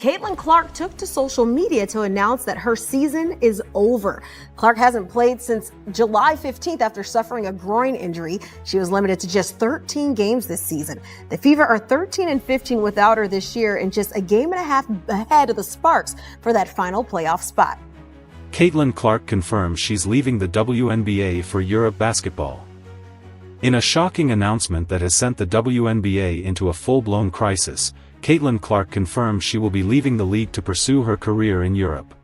Caitlin Clark took to social media to announce that her season is over. Clark hasn't played since July 15th after suffering a groin injury. She was limited to just 13 games this season. The Fever are 13-15 without her this year and just a game and a half ahead of the Sparks for that final playoff spot. Caitlin Clark confirms she's leaving the WNBA for Europe basketball. In a shocking announcement that has sent the WNBA into a full-blown crisis, Caitlin Clark confirms she will be leaving the league to pursue her career in Europe.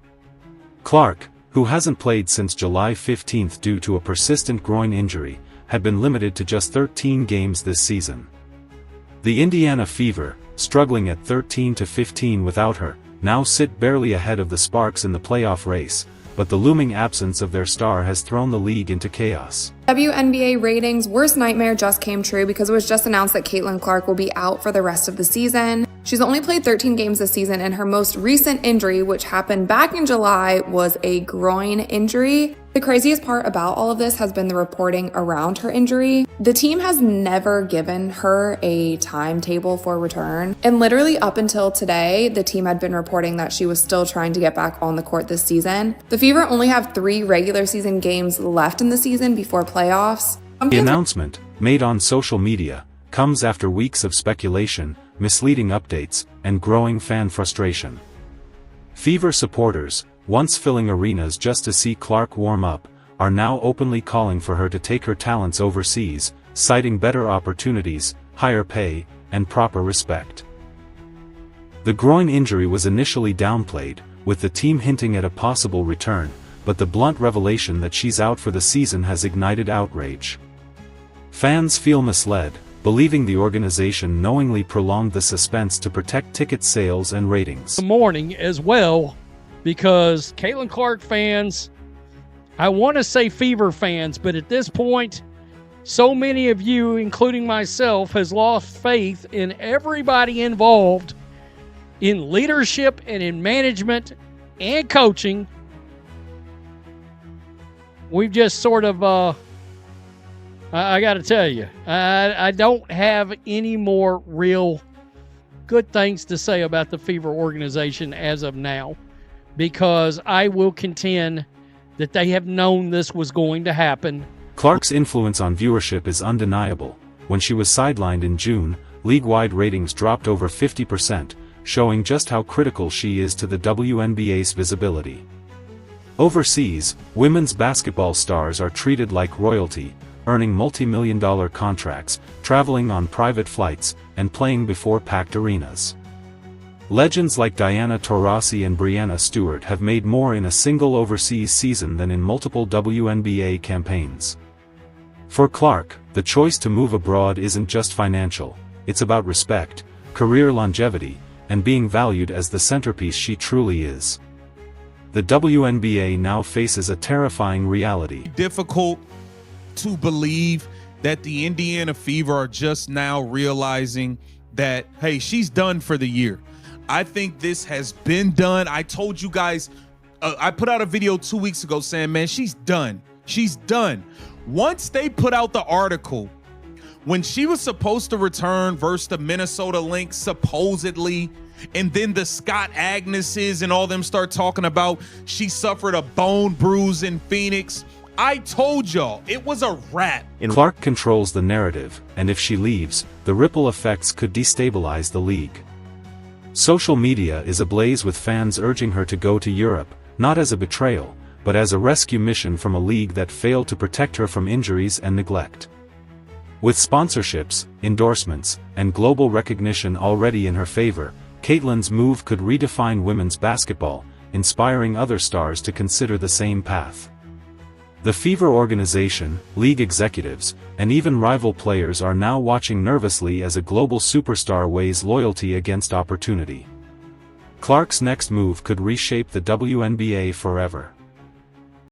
Clark, who hasn't played since July 15th due to a persistent groin injury, had been limited to just 13 games this season. The Indiana Fever, struggling at 13-15 without her, now sit barely ahead of the Sparks in the playoff race, but the looming absence of their star has thrown the league into chaos. WNBA ratings' worst nightmare just came true because it was just announced that Caitlin Clark will be out for the rest of the season. She's only played 13 games this season, and her most recent injury, which happened back in July, was a groin injury. The craziest part about all of this has been the reporting around her injury. The team has never given her a timetable for return, and literally up until today, the team had been reporting that she was still trying to get back on the court this season. The Fever only have 3 regular season games left in the season before playoffs. The announcement, made on social media, comes after weeks of speculation, misleading updates, and growing fan frustration. Fever supporters, once filling arenas just to see Clark warm up, are now openly calling for her to take her talents overseas, citing better opportunities, higher pay, and proper respect. The groin injury was initially downplayed, with the team hinting at a possible return, but the blunt revelation that she's out for the season has ignited outrage. Fans feel misled, believing the organization knowingly prolonged the suspense to protect ticket sales and ratings. Morning as well, because Caitlin Clark fans, I want to say Fever fans, but at this point, so many of you, including myself, has lost faith in everybody involved in leadership and in management and coaching. We've just sort of, I got to tell you, I don't have any more real good things to say about the Fever organization as of now, because I will contend that they have known this was going to happen. Clark's influence on viewership is undeniable. When she was sidelined in June, league-wide ratings dropped over 50%, showing just how critical she is to the WNBA's visibility. Overseas, women's basketball stars are treated like royalty, earning multi-million-dollar contracts, traveling on private flights, and playing before packed arenas. Legends like Diana Taurasi and Breanna Stewart have made more in a single overseas season than in multiple WNBA campaigns. For Clark, the choice to move abroad isn't just financial, it's about respect, career longevity, and being valued as the centerpiece she truly is. The WNBA now faces a terrifying reality. Difficult to believe that the Indiana Fever are just now realizing that, hey, she's done for the year. I think this has been done. I told you guys, I put out a video 2 weeks ago saying, man, she's done. She's done. Once they put out the article, when she was supposed to return versus the Minnesota Lynx, supposedly, and then the Scott Agneses and all them start talking about she suffered a bone bruise in Phoenix, I told y'all, it was a wrap. Clark controls the narrative, and if she leaves, the ripple effects could destabilize the league. Social media is ablaze with fans urging her to go to Europe, not as a betrayal, but as a rescue mission from a league that failed to protect her from injuries and neglect. With sponsorships, endorsements, and global recognition already in her favor, Caitlin's move could redefine women's basketball, inspiring other stars to consider the same path. The Fever organization, league executives, and even rival players are now watching nervously as a global superstar weighs loyalty against opportunity. Clark's next move could reshape the WNBA forever.